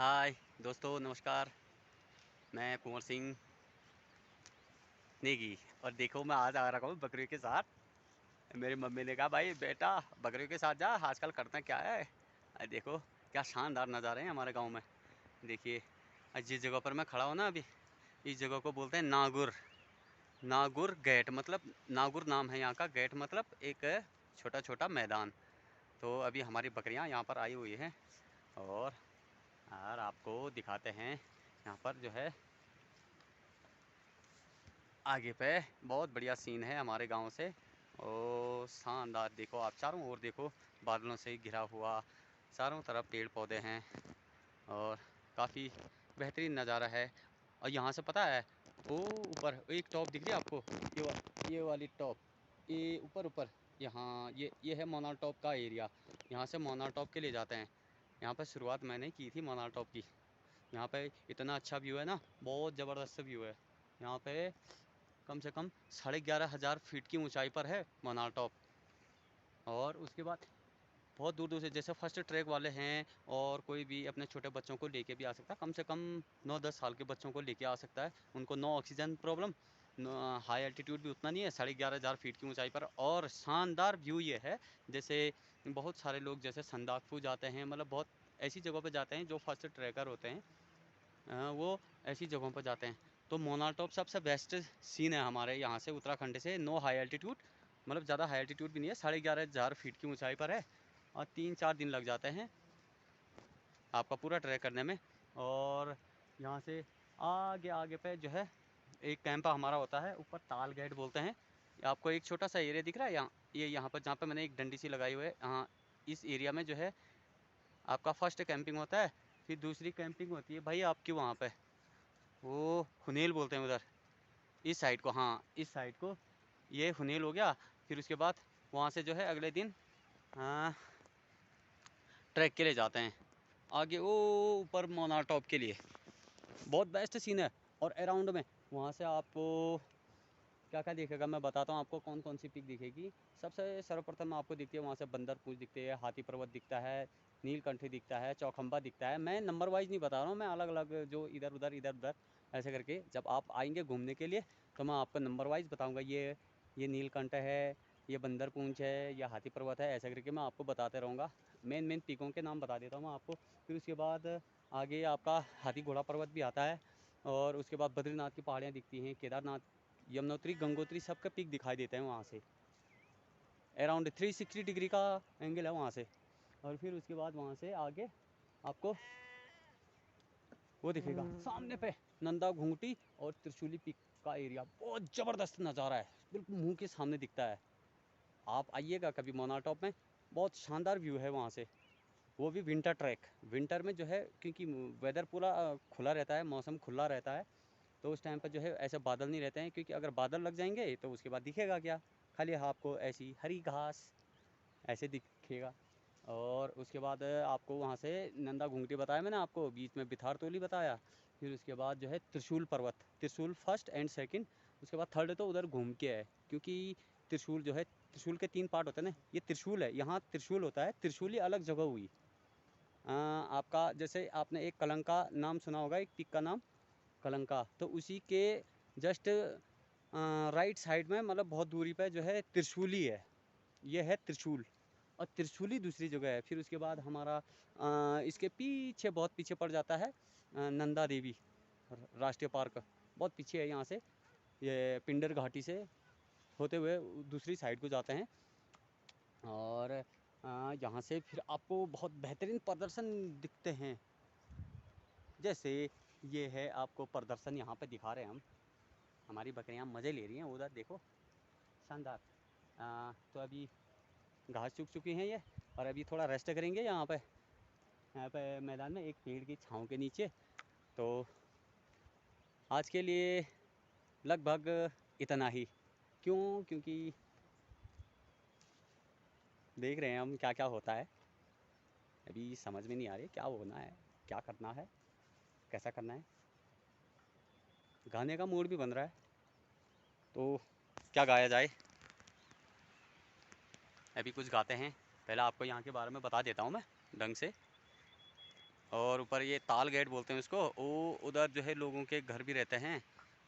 हाय दोस्तों, नमस्कार। मैं कुंवर सिंह नेगी और देखो मैं आज आ रखा हूँ बकरियों के साथ। मेरी मम्मी ने कहा भाई बेटा बकरियों के साथ जा, आजकल करना क्या है। देखो क्या शानदार नज़ारे हैं हमारे गांव में। देखिए जिस जगह पर मैं खड़ा हूँ ना अभी, इस जगह को बोलते हैं नागुर। नागुर गेट मतलब नागुर नाम है यहाँ का, गेट मतलब एक छोटा छोटा मैदान। तो अभी हमारी बकरियाँ यहाँ पर आई हुई हैं और आपको दिखाते हैं यहाँ पर जो है आगे पे बहुत बढ़िया सीन है हमारे गांव से। और शानदार देखो, आप चारों ओर देखो, बादलों से घिरा हुआ, चारों तरफ पेड़ पौधे हैं और काफ़ी बेहतरीन नज़ारा है। और यहाँ से पता है वो ऊपर एक टॉप दिख रही है आपको, ये वाली टॉप, ये ऊपर ऊपर यहाँ ये है मोनाल टॉप का एरिया। यहाँ से मोनाल टॉप के लिए जाते हैं। यहाँ पर शुरुआत मैंने की थी मोनाल टॉप की। यहाँ पे इतना अच्छा व्यू है ना, बहुत ज़बरदस्त व्यू है। यहाँ पे कम से कम 11,500 फीट की ऊंचाई पर है मनार टॉप। और उसके बाद बहुत दूर दूर से जैसे फर्स्ट ट्रैक वाले हैं और कोई भी अपने छोटे बच्चों को लेके भी आ सकता है। कम से कम 9-10 साल के बच्चों को लेके आ सकता है। उनको no oxygen problem, high altitude भी उतना नहीं है, 11,500 फीट की ऊंचाई पर। और शानदार व्यू ये है, जैसे बहुत सारे लोग जैसे संदाकफू जाते हैं, मतलब बहुत ऐसी जगहों पर जाते हैं जो फर्स्ट ट्रैकर होते हैं, वो ऐसी जगहों पर जाते हैं। तो मोनाल टॉप सबसे बेस्ट सीन है हमारे यहाँ से, उत्तराखंड से। नो हाई एल्टीट्यूड, मतलब ज़्यादा हाई एल्टीट्यूड भी नहीं है, 11,500 फीट की ऊंचाई पर है। और 3-4 दिन लग जाते हैं आपका पूरा ट्रैक करने में। और यहाँ से आगे आगे पे जो है एक कैंप हमारा होता है, ऊपर ताल गेट बोलते हैं। आपको एक छोटा सा एरिया दिख रहा है यहाँ, ये यहाँ पर जहाँ पर मैंने एक डंडी सी लगाई हुई है, हाँ इस एरिया में जो है आपका फर्स्ट कैंपिंग होता है। फिर दूसरी कैंपिंग होती है भाई आपकी वहाँ पे, वो हुनेल बोलते हैं उधर, इस साइड को, हाँ इस साइड को, ये हुनेल हो गया। फिर उसके बाद वहाँ से जो है अगले दिन हाँ ट्रैक के लिए जाते हैं आगे वो ऊपर मोनार टॉप के लिए। बहुत बेस्ट सीन है। और अराउंड में वहाँ से आपको क्या क्या दिखेगा मैं बताता हूँ आपको, कौन कौन सी पिक दिखेगी। सबसे सर्वप्रथम आपको दिखती है वहाँ से बंदर पूंछ दिखती है, हाथी पर्वत दिखता है, नीलकंठी दिखता है, चौखंबा दिखता है। मैं नंबर वाइज नहीं बता रहा हूँ, मैं अलग अलग जो इधर उधर ऐसे करके, जब आप आएंगे घूमने के लिए तो मैं आपको नंबर वाइज बताऊँगा। ये नीलकंठ है, ये बंदर पूंछ है, या हाथी पर्वत है, ऐसा करके मैं आपको बताते रहूँगा। मेन मेन पिकों के नाम बता देता हूँ मैं आपको। फिर उसके बाद आगे आपका हाथी घोड़ा पर्वत भी आता है। और उसके बाद बद्रीनाथ की पहाड़ियाँ दिखती हैं, केदारनाथ, यमुनोत्री, गंगोत्री, सबके पीक दिखाई देते हैं वहाँ से। अराउंड 360 डिग्री का एंगल है वहाँ से। और फिर उसके बाद वहाँ से आगे आपको वो दिखेगा सामने पे, नंदा घूंगटी और त्रिशूली पीक का एरिया। बहुत ज़बरदस्त नज़ारा है, बिल्कुल मुंह के सामने दिखता है। आप आइएगा कभी मोनार टॉप में, बहुत शानदार व्यू है वहाँ से। वो भी विंटर ट्रैक, विंटर में जो है, क्योंकि वेदर पूरा खुला रहता है, मौसम खुला रहता है, तो उस टाइम पर जो है ऐसे बादल नहीं रहते हैं। क्योंकि अगर बादल लग जाएंगे तो उसके बाद दिखेगा क्या, खाली आपको ऐसी हरी घास ऐसे दिखेगा। और उसके बाद आपको वहाँ से नंदा घूंगटी बताया मैंने आपको, बीच में बिथार तोली बताया। फिर उसके बाद जो है त्रिशूल पर्वत, त्रिशूल फर्स्ट एंड सेकंड। उसके बाद थर्ड तो उधर घूम के है, क्योंकि त्रिशूल जो है, त्रिशूल के 3 पार्ट होते हैं ना, ये त्रिशूल है, यहाँ त्रिशूल होता है। त्रिशूल ही अलग जगह हुई। आपका जैसे आपने एक कलंका नाम सुना होगा, एक पीक का नाम कलंका, तो उसी के जस्ट राइट साइड में, मतलब बहुत दूरी पे जो है त्रिशूली है, ये है त्रिशूल। और त्रिशूली दूसरी जगह है। फिर उसके बाद हमारा इसके पीछे, बहुत पीछे पड़ जाता है नंदा देवी राष्ट्रीय पार्क, बहुत पीछे है यहाँ से। ये पिंडर घाटी से होते हुए दूसरी साइड को जाते हैं। और यहाँ से फिर आपको बहुत बेहतरीन प्रदर्शन दिखते हैं। जैसे ये है आपको प्रदर्शन यहाँ पे दिखा रहे हैं हम, हमारी बकरियाँ मज़े ले रही हैं, उधर देखो शानदार। तो अभी घास चुक चुकी हैं ये, और अभी थोड़ा रेस्ट करेंगे यहाँ पे मैदान में एक पेड़ की छाँव के नीचे। तो आज के लिए लगभग इतना ही। क्यों? क्योंकि देख रहे हैं हम क्या क्या होता है, अभी समझ में नहीं आ रही क्या होना है, क्या करना है, कैसा करना है। गाने का मूड भी बन रहा है, तो क्या गाया जाए, अभी कुछ गाते हैं। पहले आपको यहाँ के बारे में बता देता हूँ मैं ढंग से। और ऊपर ये ताल गेट बोलते हैं उसको, वो उधर जो है लोगों के घर भी रहते हैं।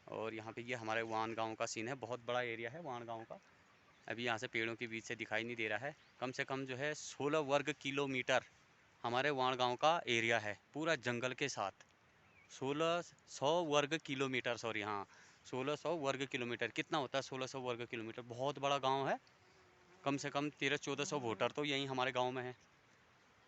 और यहाँ पे ये हमारे वान गांव का सीन है, बहुत बड़ा एरिया है वान गांव का। अभी यहाँ से पेड़ों के बीच से दिखाई नहीं दे रहा है। कम से कम जो है 16 वर्ग किलोमीटर हमारे वाण गांव का एरिया है, पूरा जंगल के साथ। 1600 वर्ग किलोमीटर, सॉरी हाँ, 1600 वर्ग किलोमीटर। कितना होता है 1600 वर्ग किलोमीटर? बहुत बड़ा गांव है। कम से कम 1300-1400 वोटर तो यहीं हमारे गांव में है,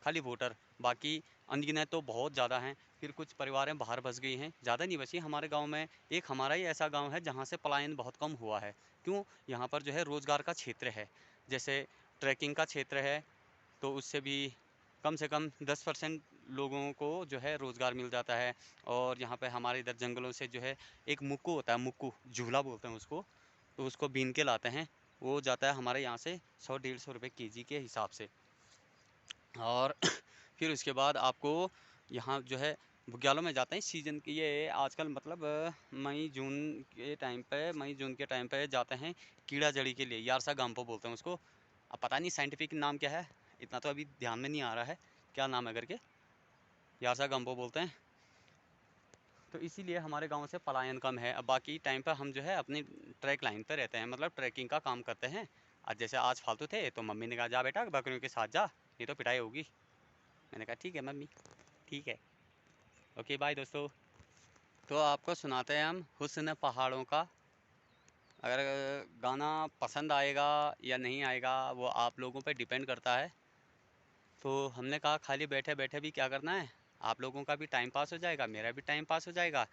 खाली वोटर। बाकी अनगिनत तो बहुत ज़्यादा हैं। फिर कुछ परिवारें बाहर बस गई हैं, ज़्यादा नहीं बची हमारे गांव में। एक हमारा ही ऐसा गांव है जहां से पलायन बहुत कम हुआ है। क्यों? यहाँ पर जो है रोज़गार का क्षेत्र है, जैसे ट्रैकिंग का क्षेत्र है, तो उससे भी कम से कम 10% लोगों को जो है रोज़गार मिल जाता है। और यहाँ पे हमारे इधर जंगलों से जो है एक मुक्कू होता है, मुक्कू झूला बोलते हैं उसको, तो उसको बीन के लाते हैं। वो जाता है हमारे यहाँ से 100-150 रुपये केजी के हिसाब से। और फिर उसके बाद आपको यहाँ जो है बुग्यालों में जाते हैं सीजन की, ये आजकल मतलब मई जून के टाइम पे, मई जून के टाइम पे जाते हैं कीड़ा जड़ी के लिए। यारसा गांपो बोलते हैं उसको। अब पता नहीं साइंटिफिक नाम क्या है, इतना तो अभी ध्यान में नहीं आ रहा है क्या नाम है करके। यारसा गांपो बोलते हैं। तो इसीलिए हमारे गांव से पलायन कम है। अब बाकी टाइम पर हम जो है अपनी ट्रैक लाइन पे रहते हैं, मतलब ट्रैकिंग का काम करते हैं। आज जैसे आज फालतू थे तो मम्मी ने कहा जा बेटा बकरियों के साथ जा, नहीं तो पिटाई होगी। मैंने कहा ठीक है मम्मी, ठीक है। ओके बाय दोस्तों। तो आपको सुनाते हैं हम हुस्न पहाड़ों का। अगर गाना पसंद आएगा या नहीं आएगा वो आप लोगों पे डिपेंड करता है। तो हमने कहा खाली बैठे बैठे भी क्या करना है, आप लोगों का भी टाइम पास हो जाएगा, मेरा भी टाइम पास हो जाएगा।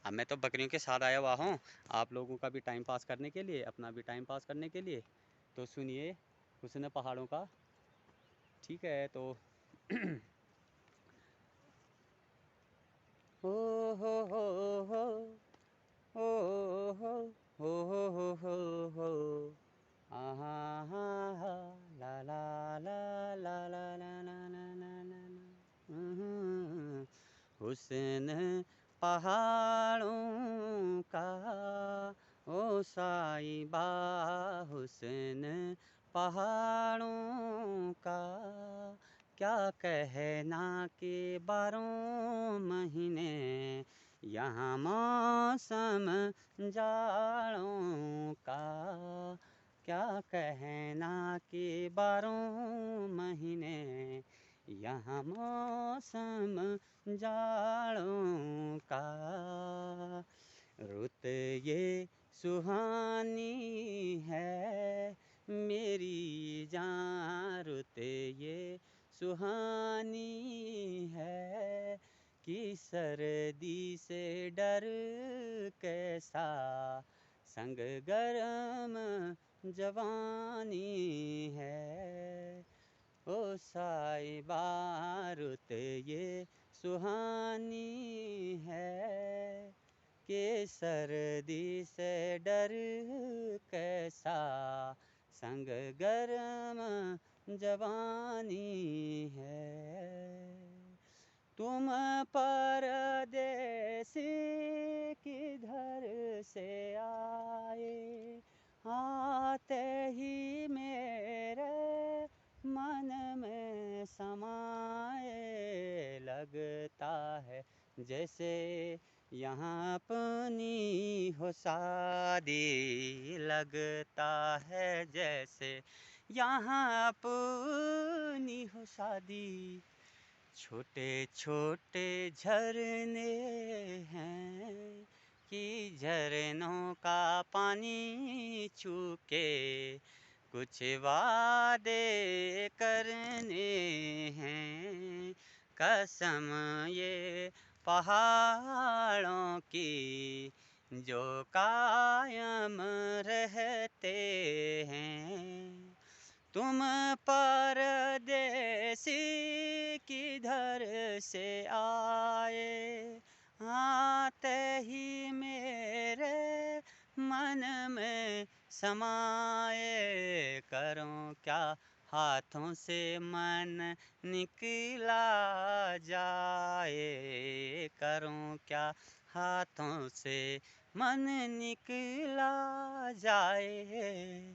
अब मैं तो बकरियों के साथ आया हुआ हूँ आप लोगों का भी टाइम पास करने के लिए, अपना भी टाइम पास करने के लिए। तो सुनिए हुस्न पहाड़ों का, ठीक है? तो ओ हो ओ हो हो आहा हा हा ला ला ला ला ला ला ला ला ला ला हुस्न पहाड़ों का ओ साहिबा, हुस्न पहाड़ों का क्या कहना के बारह महीने यहाँ मौसम जाड़ों का। क्या कहना कि 12 महीने यहाँ मौसम जाड़ों का। रुत ये सुहानी है मेरी जान, रुत ये सुहानी है कि सर्दी से डर कैसा, संग गरम जवानी है। ओ साहिबा रुत ये सुहानी है कि सर्दी से डर कैसा, संग गरम जवानी है। तुम परदेसी किधर से आए, आते ही मेरे मन में समाए। लगता है जैसे यहाँ अपनी हो शादी, लगता है जैसे यहाँ अपनी हो शादी। छोटे छोटे झरने हैं कि झरनों का पानी छू के कुछ वादे करने हैं। कसम ये पहाड़ों की जो कायम रहते हैं। तुम परदेसी किधर से आए, आते ही मेरे मन में समाए। करूं क्या हाथों से मन निकला जाए, करूं क्या हाथों से मन निकला जाए।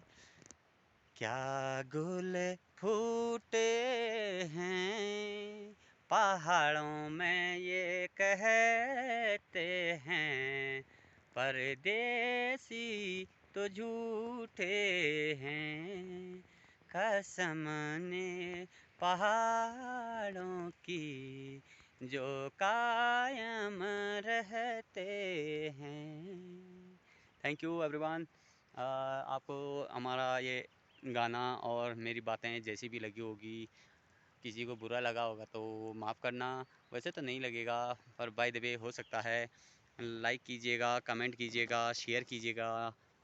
क्या गुल फूटे हैं पहाड़ों में ये कहते हैं परदेसी तो झूठे हैं, कसम ने पहाड़ों की जो कायम रहते हैं। Thank you everyone. आपको हमारा ये गाना और मेरी बातें जैसी भी लगी होगी, किसी को बुरा लगा होगा तो माफ़ करना। वैसे तो नहीं लगेगा, पर बाय द वे हो सकता है। लाइक कीजिएगा, कमेंट कीजिएगा, शेयर कीजिएगा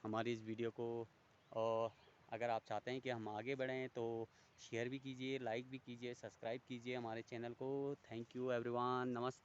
हमारी इस वीडियो को। और अगर आप चाहते हैं कि हम आगे बढ़ें तो शेयर भी कीजिए, लाइक भी कीजिए, सब्सक्राइब कीजिए हमारे चैनल को। Thank you everyone. नमस्ते।